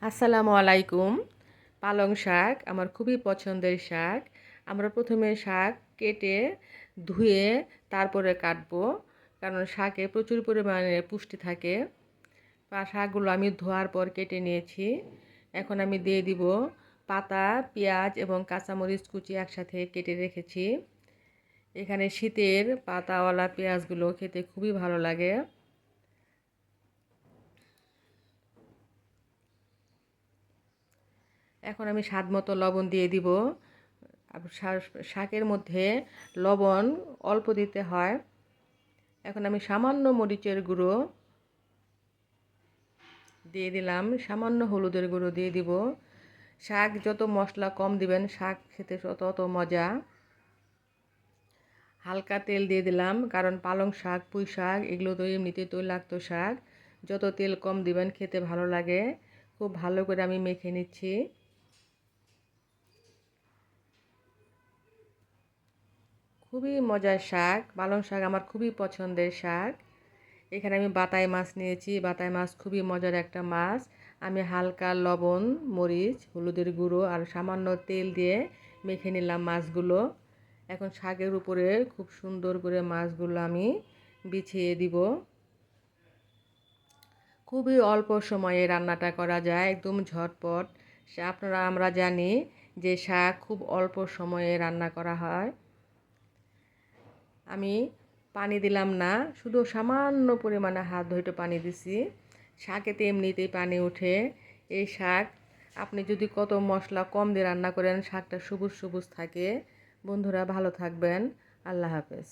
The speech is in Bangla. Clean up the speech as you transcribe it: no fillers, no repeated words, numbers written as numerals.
আসসালামু আলাইকুম। পালং শাক আমার খুবই পছন্দের শাক। আমরা প্রথমে শাক কেটে ধুয়ে তারপরে কাটবো, কারণ শাকে প্রচুর পরিমাণে পুষ্টি থাকে। শাকগুলো আমি ধোয়ার পর কেটে নিয়েছি। এখন আমি দিয়ে দিব পাতা, পেঁয়াজ এবং কাঁচামরিচ কুচি একসাথে কেটে রেখেছি। এখানে শীতের পাতাওয়ালা পেঁয়াজগুলো খেতে খুবই ভালো লাগে। এখন আমি স্বাদ মতো লবণ দিয়ে দিব। শাকের মধ্যে লবণ অল্প দিতে হয়। এখন আমি সামান্য মরিচের গুঁড়ো দিয়ে দিলাম, সামান্য হলুদের গুঁড়ো দিয়ে দিব। শাক যত মশলা কম দিবেন শাক খেতে তত মজা। হালকা তেল দিয়ে দিলাম, কারণ পালং শাক, পুঁই শাক এগুলো তো এমনিতে তৈলাক্ত শাক। যত তেল কম দিবেন খেতে ভালো লাগে। খুব ভালো করে আমি মেখে নিচ্ছি। খুবই মজার শাক, পালং শাক আমার খুবই পছন্দের শাক। এখানে আমি বাতাই মাছ নিয়েছি। বাতাই মাছ খুবই মজার একটা মাছ। আমি হালকা লবণ, মরিচ, হলুদের গুঁড়ো আর সামান্য তেল দিয়ে মেখে নিলাম মাছগুলো। এখন শাকের উপরে খুব সুন্দর করে মাছগুলো আমি বিছিয়ে দিব। খুবই অল্প সময়ে রান্নাটা করা যায়, একদম ঝটপট। আমরা জানি যে শাক খুব অল্প সময়ে রান্না করা হয়। আমি পানি দিলাম না, শুধু সামান্য পরিমাণে হাত ধুইতে পানি দিছি। শাকেতে এমনিতেই পানি ওঠে। এই শাক আপনি যদি কত মশলা কম দিয়ে রান্না করেন, শাকটা সবুজ সবুজ থাকে। বন্ধুরা ভালো থাকবেন। আল্লাহ হাফেজ।